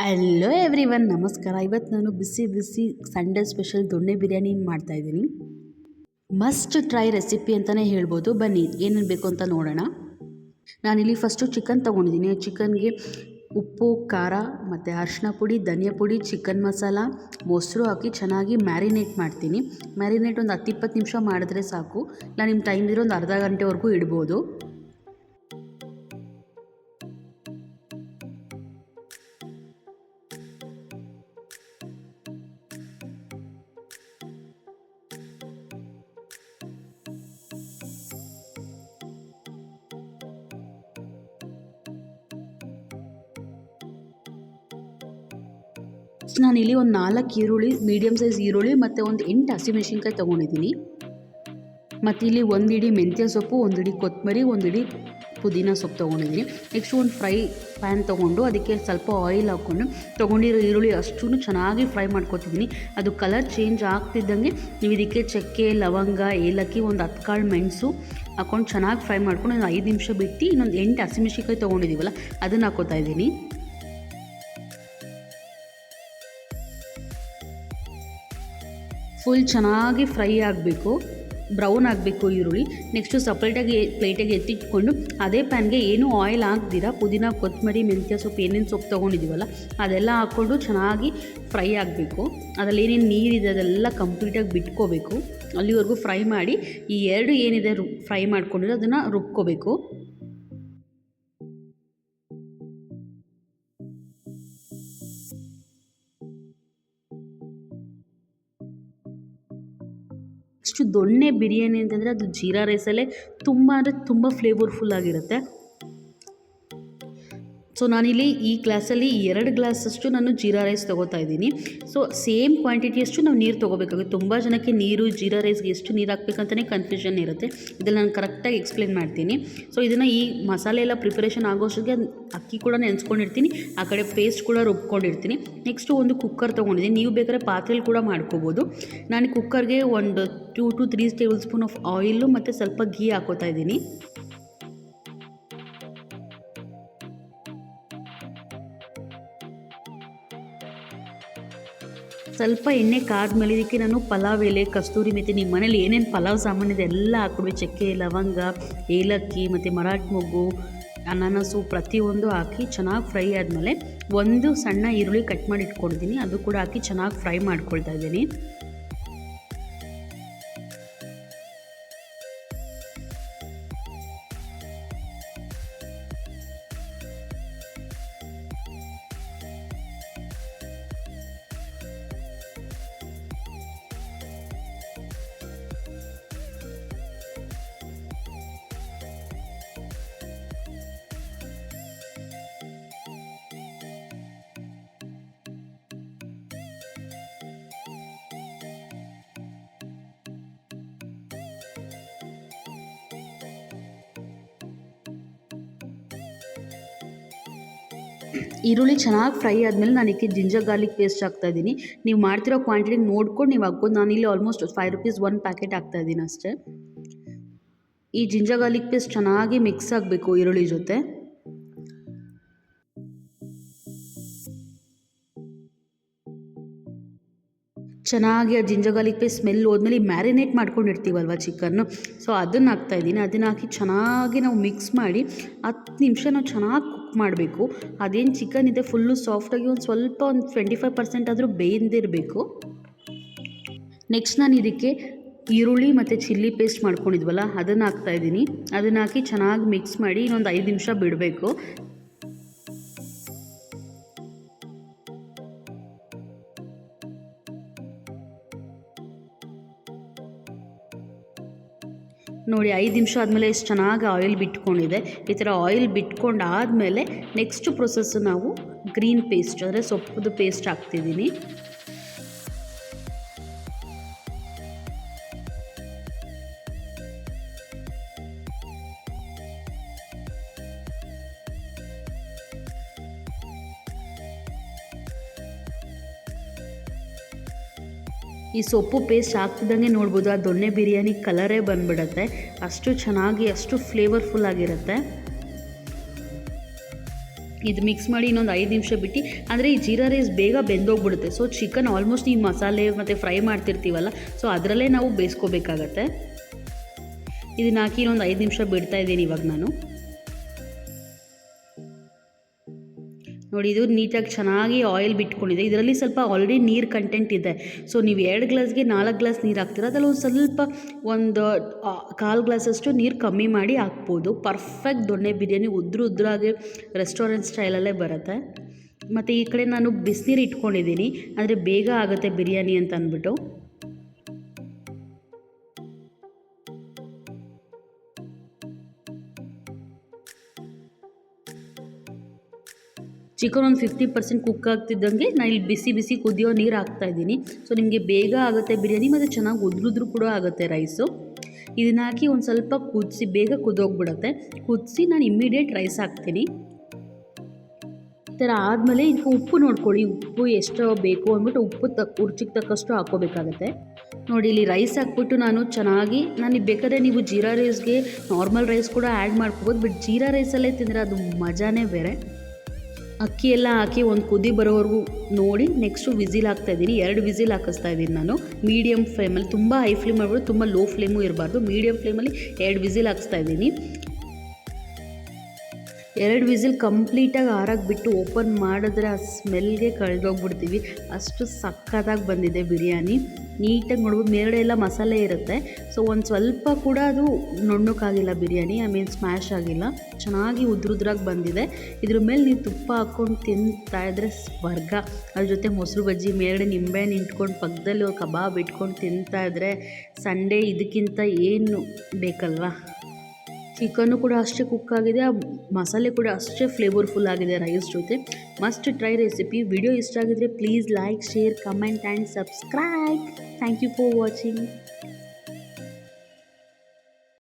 Hello everyone, ನಮಸ್ಕಾರ. ಇವತ್ತು ನಾನು ಬಿಸಿ ಬಿಸಿ ಸಂಡೇ ಸ್ಪೆಷಲ್ ದೊಣ್ಣೆ ಬಿರಿಯಾನಿ ಮಾಡ್ತಾಯಿದ್ದೀನಿ. ಮಸ್ಟ್ ಟ್ರೈ ರೆಸಿಪಿ ಅಂತಲೇ ಹೇಳ್ಬೋದು. ಬನ್ನಿ ಏನೇನು ಬೇಕು ಅಂತ ನೋಡೋಣ. ನಾನಿಲ್ಲಿ ಫಸ್ಟು ಚಿಕನ್ ತೊಗೊಂಡಿದ್ದೀನಿ. ಚಿಕನ್ಗೆ ಉಪ್ಪು, ಖಾರ ಮತ್ತು ಅರಿಶಿನ ಪುಡಿ, ಧನಿಯಾ ಪುಡಿ, ಚಿಕನ್ ಮಸಾಲ, ಮೊಸರು ಹಾಕಿ ಚೆನ್ನಾಗಿ ಮ್ಯಾರಿನೇಟ್ ಮಾಡ್ತೀನಿ. ಮ್ಯಾರಿನೇಟ್ ಒಂದು 10-20 ನಿಮಿಷ ಮಾಡಿದ್ರೆ ಸಾಕು. ನಾನು ನಿಮ್ಮ ಟೈಮ್ ಇರೋ ಒಂದು ಅರ್ಧ ಗಂಟೆವರೆಗೂ ಇಡ್ಬೋದು. ನಾನಿಲ್ಲಿ ಒಂದು 4 ಈರುಳ್ಳಿ, ಮೀಡಿಯಮ್ ಸೈಜ್ ಈರುಳ್ಳಿ ಮತ್ತು ಒಂದು 8 ಹಸಿಮೆಣಸಿನ್ಕಾಯಿ ತೊಗೊಂಡಿದ್ದೀನಿ. ಮತ್ತು ಇಲ್ಲಿ 1 ಇಡಿ ಮೆಂತ್ಯ ಸೊಪ್ಪು, 1 ಇಡಿ ಕೊತ್ತಂಬರಿ, 1 ಇಡಿ ಪುದೀನ ಸೊಪ್ಪು ತೊಗೊಂಡಿದ್ದೀನಿ. ನೆಕ್ಸ್ಟ್ ಒಂದು ಫ್ರೈ ಪ್ಯಾನ್ ತೊಗೊಂಡು ಅದಕ್ಕೆ ಸ್ವಲ್ಪ ಆಯಿಲ್ ಹಾಕ್ಕೊಂಡು ತೊಗೊಂಡಿರೋ ಈರುಳ್ಳಿ ಅಷ್ಟೂ ಚೆನ್ನಾಗಿ ಫ್ರೈ ಮಾಡ್ಕೊತಿದ್ದೀನಿ. ಅದು ಕಲರ್ ಚೇಂಜ್ ಆಗ್ತಿದ್ದಂಗೆ ನೀವು ಇದಕ್ಕೆ ಚಕ್ಕೆ, ಲವಂಗ, ಏಲಕ್ಕಿ, ಒಂದು 10 ಕಾಳು ಮೆಣಸು ಹಾಕ್ಕೊಂಡು ಚೆನ್ನಾಗಿ ಫ್ರೈ ಮಾಡ್ಕೊಂಡು ಒಂದು 5 ನಿಮಿಷ ಬಿಟ್ಟು ಇನ್ನೊಂದು 8 ಹಸಿಮೆಣಸಿನ್ಕಾಯಿ ತೊಗೊಂಡಿದ್ದೀವಲ್ಲ ಅದನ್ನು ಹಾಕ್ಕೋತಾ ಇದ್ದೀನಿ. ಫುಲ್ ಚೆನ್ನಾಗಿ ಫ್ರೈ ಆಗಬೇಕು, ಬ್ರೌನ್ ಆಗಬೇಕು ಈರುಳ್ಳಿ. ನೆಕ್ಸ್ಟು ಸಪ್ರೇಟಾಗಿ ಪ್ಲೇಟಿಗೆ ಎತ್ತಿಟ್ಕೊಂಡು ಅದೇ ಪ್ಯಾನ್ಗೆ ಏನೂ ಆಯಿಲ್ ಹಾಕ್ದಿರ ಪುದೀನ, ಕೊತ್ತಂಬರಿ, ಮೆಂತ್ಯ ಸೊಪ್ಪು, ಏನೇನು ಸೊಪ್ಪು ತೊಗೊಂಡಿದ್ದೀವಲ್ಲ ಅದೆಲ್ಲ ಹಾಕ್ಕೊಂಡು ಚೆನ್ನಾಗಿ ಫ್ರೈ ಆಗಬೇಕು. ಅದರಲ್ಲಿ ಏನೇನು ನೀರಿದೆ ಅದೆಲ್ಲ ಕಂಪ್ಲೀಟಾಗಿ ಬಿಟ್ಕೋಬೇಕು. ಅಲ್ಲಿವರೆಗೂ ಫ್ರೈ ಮಾಡಿ ಈ ಎರಡು ಏನಿದೆ ಫ್ರೈ ಮಾಡ್ಕೊಂಡಿರೋ ಅದನ್ನು ರುಬ್ಕೋಬೇಕು. ನೆಕ್ಸ್ಟು ದೊಣ್ಣೆ ಬಿರಿಯಾನಿ ಅಂತಂದರೆ ಅದು ಜೀರಾ ರೈಸಲ್ಲೇ ತುಂಬ ಫ್ಲೇವರ್ಫುಲ್ ಆಗಿರುತ್ತೆ. ಸೊ ನಾನಿಲ್ಲಿ ಈ ಗ್ಲಾಸಲ್ಲಿ 2 ಗ್ಲಾಸಷ್ಟು ನಾನು ಜೀರಾ ರೈಸ್ ತೊಗೋತಾ ಇದ್ದೀನಿ. ಸೊ ಸೇಮ್ ಕ್ವಾಂಟಿಟಿಯಷ್ಟು ನಾವು ನೀರು ತೊಗೋಬೇಕಾಗುತ್ತೆ. ತುಂಬ ಜನಕ್ಕೆ ನೀರು ಜೀರಾ ರೈಸ್ಗೆ ಎಷ್ಟು ನೀರು ಹಾಕ್ಬೇಕಂತಲೇ ಕನ್ಫ್ಯೂಷನ್ ಇರುತ್ತೆ. ಇದನ್ನು ನಾನು ಕರೆಕ್ಟಾಗಿ ಎಕ್ಸ್ಪ್ಲೇನ್ ಮಾಡ್ತೀನಿ. ಸೊ ಇದನ್ನು ಈ ಮಸಾಲೆ ಎಲ್ಲ ಪ್ರಿಪರೇಷನ್ ಆಗೋಷ್ಟಿಗೆ ಅಕ್ಕಿ ಕೂಡ ನೆನೆಸ್ಕೊಂಡಿರ್ತೀನಿ, ಆ ಕಡೆ ಪೇಸ್ಟ್ ಕೂಡ ರುಬ್ಕೊಂಡಿರ್ತೀನಿ. ನೆಕ್ಸ್ಟು ಒಂದು ಕುಕ್ಕರ್ ತೊಗೊಂಡಿದ್ದೀನಿ. ನೀವು ಬೇಕಾದ್ರೆ ಪಾತ್ರೆಯಲ್ಲಿ ಕೂಡ ಮಾಡ್ಕೋಬೋದು. ನಾನು ಕುಕ್ಕರ್ಗೆ ಒಂದು 2 to 3 table spoon of oil ಮತ್ತು ಸ್ವಲ್ಪ ಘೀ ಹಾಕೋತಾ ಇದ್ದೀನಿ. ಸ್ವಲ್ಪ ಎಣ್ಣೆ ಕಾದ್ಮೇಲೆ ಇದಕ್ಕೆ ನಾನು ಪಲಾವ್ ಎಲೆ, ಕಸ್ತೂರಿ ಮೆಥಿ, ನಿಮ್ಮ ಮನೇಲಿ ಏನೇನು ಪಲಾವ್ ಸಾಮಾನಿದೆ ಎಲ್ಲ ಹಾಕ್ಬಿಡ್ಬೇಕು. ಚಕ್ಕೆ, ಲವಂಗ, ಏಲಕ್ಕಿ ಮತ್ತು ಮರಾಠಿ ಮೊಗ್ಗು, ಅನಾನಸು ಪ್ರತಿಯೊಂದು ಹಾಕಿ ಚೆನ್ನಾಗಿ ಫ್ರೈ ಆದಮೇಲೆ ಒಂದು ಸಣ್ಣ ಈರುಳ್ಳಿ ಕಟ್ ಮಾಡಿ ಇಟ್ಕೊಂಡಿದ್ದೀನಿ, ಅದು ಕೂಡ ಹಾಕಿ ಚೆನ್ನಾಗಿ ಫ್ರೈ ಮಾಡ್ಕೊಳ್ತಾ ಇದ್ದೀನಿ. ಈರುಳ್ಳಿ ಚೆನ್ನಾಗಿ ಫ್ರೈ ಆದಮೇಲೆ ನಾನು ಇದಕ್ಕೆ ಜಿಂಜರ್ ಗಾರ್ಲಿಕ್ ಪೇಸ್ಟ್ ಹಾಕ್ತಾಯಿದ್ದೀನಿ. ನೀವು ಮಾಡ್ತಿರೋ ಕ್ವಾಂಟಿಟಿ ನೋಡ್ಕೊಂಡು ನೀವು ಹಾಕ್ಬೋದು. ನಾನಿಲ್ಲಿ ಆಲ್ಮೋಸ್ಟ್ 5 rupees 1 ಪ್ಯಾಕೆಟ್ ಹಾಕ್ತಾಯಿದ್ದೀನಿ ಅಷ್ಟೇ. ಈ ಜಿಂಜರ್ ಗಾರ್ಲಿಕ್ ಪೇಸ್ಟ್ ಚೆನ್ನಾಗಿ ಮಿಕ್ಸ್ ಆಗಬೇಕು ಈರುಳ್ಳಿ ಜೊತೆ. ಚೆನ್ನಾಗಿ ಆ ಜಿಂಜರ್ ಗಾರ್ಲಿಕ್ ಪೇಸ್ಟ್ ಸ್ಮೆಲ್ ಹೋದ್ಮೇಲೆ ಮ್ಯಾರಿನೇಟ್ ಮಾಡ್ಕೊಂಡಿರ್ತೀವಲ್ವ ಚಿಕನ್ನು, ಸೊ ಅದನ್ನು ಹಾಕ್ತಾಯಿದ್ದೀನಿ. ಅದನ್ನು ಹಾಕಿ ಚೆನ್ನಾಗಿ ನಾವು ಮಿಕ್ಸ್ ಮಾಡಿ 10 ನಿಮಿಷ ನಾವು ಚೆನ್ನಾಗಿ ಕುಕ್ ಮಾಡಬೇಕು. ಅದೇನು ಚಿಕನ್ ಇದೆ ಫುಲ್ಲು ಸಾಫ್ಟಾಗಿ ಒಂದು 25% ಆದರೂ ಬೇಯ್ದಿರಬೇಕು. ನೆಕ್ಸ್ಟ್ ನಾನು ಇದಕ್ಕೆ ಈರುಳ್ಳಿ ಮತ್ತು ಚಿಲ್ಲಿ ಪೇಸ್ಟ್ ಮಾಡ್ಕೊಂಡಿದ್ವಲ್ಲ ಅದನ್ನು ಹಾಕ್ತಾಯಿದ್ದೀನಿ. ಅದನ್ನು ಹಾಕಿ ಚೆನ್ನಾಗಿ ಮಿಕ್ಸ್ ಮಾಡಿ ಇನ್ನೊಂದು 5 ನಿಮಿಷ ಬಿಡಬೇಕು. ನೋಡಿ 5 ನಿಮಿಷ ಆದಮೇಲೆ ಎಷ್ಟು ಚೆನ್ನಾಗಿ ಆಯಿಲ್ ಬಿಟ್ಕೊಂಡಿದೆ. ಈ ಥರ ಆಯಿಲ್ ಬಿಟ್ಕೊಂಡಾದಮೇಲೆ ನೆಕ್ಸ್ಟ್ ಪ್ರೊಸೆಸ್ಸು ನಾವು ಗ್ರೀನ್ ಪೇಸ್ಟ್ ಅಂದರೆ ಸೊಪ್ಪುದು ಪೇಸ್ಟ್ ಹಾಕ್ತಿದ್ದೀನಿ. ಈ ಸೊಪ್ಪು ಪೇಸ್ಟ್ ಹಾಕ್ತಿದ್ದಂಗೆ ನೋಡ್ಬೋದು ಆ ದೊಣ್ಣೆ ಬಿರಿಯಾನಿ ಕಲರೇ ಬಂದ್ಬಿಡುತ್ತೆ. ಅಷ್ಟು ಚೆನ್ನಾಗಿ ಅಷ್ಟು ಫ್ಲೇವರ್ಫುಲ್ ಆಗಿರುತ್ತೆ. ಇದು ಮಿಕ್ಸ್ ಮಾಡಿ ಇನ್ನೊಂದು 5 ನಿಮಿಷ ಬಿಟ್ಟು, ಅಂದರೆ ಈ ಜೀರಾ ರೈಸ್ ಬೇಗ ಬೆಂದೋಗ್ಬಿಡುತ್ತೆ. ಸೊ ಚಿಕನ್ ಆಲ್ಮೋಸ್ಟ್ ಈ ಮಸಾಲೆ ಮತ್ತು ಫ್ರೈ ಮಾಡ್ತಿರ್ತೀವಲ್ಲ, ಸೊ ಅದರಲ್ಲೇ ನಾವು ಬೇಯಿಸ್ಕೋಬೇಕಾಗತ್ತೆ. ಇದನ್ನ ಹಾಕಿ ಇನ್ನೊಂದು 5 ನಿಮಿಷ ಬಿಡ್ತಾ ಇದ್ದೀನಿ ಇವಾಗ ನಾನು. ನೋಡಿ, ಇದು ನೀಟಾಗಿ ಚೆನ್ನಾಗಿ ಆಯಿಲ್ ಬಿಟ್ಕೊಂಡಿದೆ. ಇದರಲ್ಲಿ ಸ್ವಲ್ಪ ಆಲ್ರೆಡಿ ನೀರು ಕಂಟೆಂಟ್ ಇದೆ. ಸೊ ನೀವು 2 ಗ್ಲಾಸ್ಗೆ 4 ಗ್ಲಾಸ್ ನೀರು ಹಾಕ್ತೀರ, ಅದರಲ್ಲಿ ಒಂದು ಸ್ವಲ್ಪ ಒಂದು 1/4 ಗ್ಲಾಸಷ್ಟು ನೀರು ಕಮ್ಮಿ ಮಾಡಿ ಹಾಕ್ಬೋದು. ಪರ್ಫೆಕ್ಟ್ ದೊಣ್ಣೆ ಬಿರಿಯಾನಿ ಉದ್ರಾಗಿ ರೆಸ್ಟೋರೆಂಟ್ ಸ್ಟೈಲಲ್ಲೇ ಬರುತ್ತೆ. ಮತ್ತು ಈ ಕಡೆ ನಾನು ಬಿಸಿನೀರು ಇಟ್ಕೊಂಡಿದ್ದೀನಿ, ಅಂದರೆ ಬೇಗ ಆಗುತ್ತೆ ಬಿರಿಯಾನಿ ಅಂತ ಅಂದ್ಬಿಟ್ಟು. ಚಿಕನ್ ಒಂದು 50% ಕುಕ್ ಆಗ್ತಿದ್ದಂಗೆ ನಾನು ಇಲ್ಲಿ ಬಿಸಿ ಕುದಿಯೋ ನೀರು ಹಾಕ್ತಾಯಿದ್ದೀನಿ. ಸೊ ನಿಮಗೆ ಬೇಗ ಆಗುತ್ತೆ ಬಿರಿಯಾನಿ, ಮತ್ತು ಚೆನ್ನಾಗಿ ಉದ್ರೂ ಕೂಡ ಆಗುತ್ತೆ ರೈಸು. ಇದನ್ನ ಹಾಕಿ ಒಂದು ಸ್ವಲ್ಪ ಕುದಿಸಿ, ಬೇಗ ಕುದೋಗ್ಬಿಡುತ್ತೆ. ಕುದಿಸಿ ನಾನು ಇಮ್ಮಿಡಿಯೇಟ್ ರೈಸ್ ಹಾಕ್ತೀನಿ. ಈ ಥರ ಆದಮೇಲೆ ಇದಕ್ಕೆ ಉಪ್ಪು ನೋಡ್ಕೊಳ್ಳಿ, ಉಪ್ಪು ಎಷ್ಟು ಬೇಕು ಅಂದ್ಬಿಟ್ಟು ಉಪ್ಪು ರುಚಿಗೆ ತಕ್ಕಷ್ಟು ಹಾಕ್ಕೋಬೇಕಾಗತ್ತೆ. ನೋಡಿ, ಇಲ್ಲಿ ರೈಸ್ ಹಾಕ್ಬಿಟ್ಟು ನಾನು ಬೇಕಾದ್ರೆ ನೀವು ಜೀರಾ ರೈಸ್ಗೆ ನಾರ್ಮಲ್ ರೈಸ್ ಕೂಡ ಆ್ಯಡ್ ಮಾಡ್ಕೋಬೋದು. ಬಟ್ ಜೀರಾ ರೈಸಲ್ಲೇ ತಿಂದರೆ ಅದು ಮಜಾನೇ ಬೇರೆ. ಅಕ್ಕಿ ಎಲ್ಲ ಹಾಕಿ ಒಂದು ಕುದಿ ಬರೋವರೆಗೂ ನೋಡಿ ನೆಕ್ಸ್ಟು ವಿಸಿಲ್ ಹಾಕ್ತಾಯಿದ್ದೀನಿ. 2 ವಿಸಿಲ್ ಹಾಕಿಸ್ತಾ ಇದ್ದೀನಿ ನಾನು ಮೀಡಿಯಮ್ ಫ್ಲೇಮಲ್ಲಿ. ತುಂಬ ಹೈ ಫ್ಲೇಮ್ ಮಾಡ್ಬಿಟ್ಟು ತುಂಬ ಲೋ ಫ್ಲೇಮು ಇರಬಾರ್ದು. ಮೀಡಿಯಮ್ ಫ್ಲೇಮಲ್ಲಿ 2 ವಿಸಿಲ್ ಹಾಕಿಸ್ತಾ ಇದ್ದೀನಿ. 2 ವಿಸಿಲ್ ಕಂಪ್ಲೀಟಾಗಿ ಆರಾಗಿಬಿಟ್ಟು ಓಪನ್ ಮಾಡಿದ್ರೆ ಆ ಸ್ಮೆಲ್ಗೆ ಕಳೆದೋಗ್ಬಿಡ್ತೀವಿ. ಅಷ್ಟು ಸಕ್ಕತ್ತಾಗಿ ಬಂದಿದೆ ಬಿರಿಯಾನಿ. ನೀಟಾಗಿ ನೋಡ್ಬೋದು, ಮೇಲ್ಗಡೆ ಎಲ್ಲ ಮಸಾಲೆ ಇರುತ್ತೆ. ಸೊ ಒಂದು ಸ್ವಲ್ಪ ಕೂಡ ಅದು ನುಣ್ಣಕ್ಕಾಗಿಲ್ಲ ಬಿರಿಯಾನಿ, ಸ್ಮ್ಯಾಶ್ ಆಗಿಲ್ಲ. ಚೆನ್ನಾಗಿ ಉದ್ರಾಗಿ ಬಂದಿದೆ. ಇದ್ರ ಮೇಲೆ ನೀವು ತುಪ್ಪ ಹಾಕ್ಕೊಂಡು ತಿಂತಾಯಿದ್ರೆ ಸ್ವರ್ಗ. ಅದ್ರ ಜೊತೆ ಮೊಸರು ಬಜ್ಜಿ, ಮೇಲ್ಗಡೆ ನಿಂಬೆಹಣ್ಣು ಇಟ್ಕೊಂಡು ಪಕ್ಕದಲ್ಲಿ ಕಬಾಬ್ ಇಟ್ಕೊಂಡು ತಿಂತಾಯಿದ್ರೆ ಸಂಡೇ ಇದಕ್ಕಿಂತ ಏನು ಬೇಕಲ್ವಾ. ಚಿಕನ್ನು ಕೂಡ ಅಷ್ಟೇ ಕುಕ್ ಆಗಿದೆ, ಆ ಮಸಾಲೆ ಕೂಡ ಅಷ್ಟೇ ಫ್ಲೇವರ್ಫುಲ್ ಆಗಿದೆ ರೈಸ್ ಜೊತೆ. Must try recipe. ವಿಡಿಯೋ ಇಷ್ಟ ಆಗಿದ್ರೆ please like, share, comment and subscribe. Thank you for watching.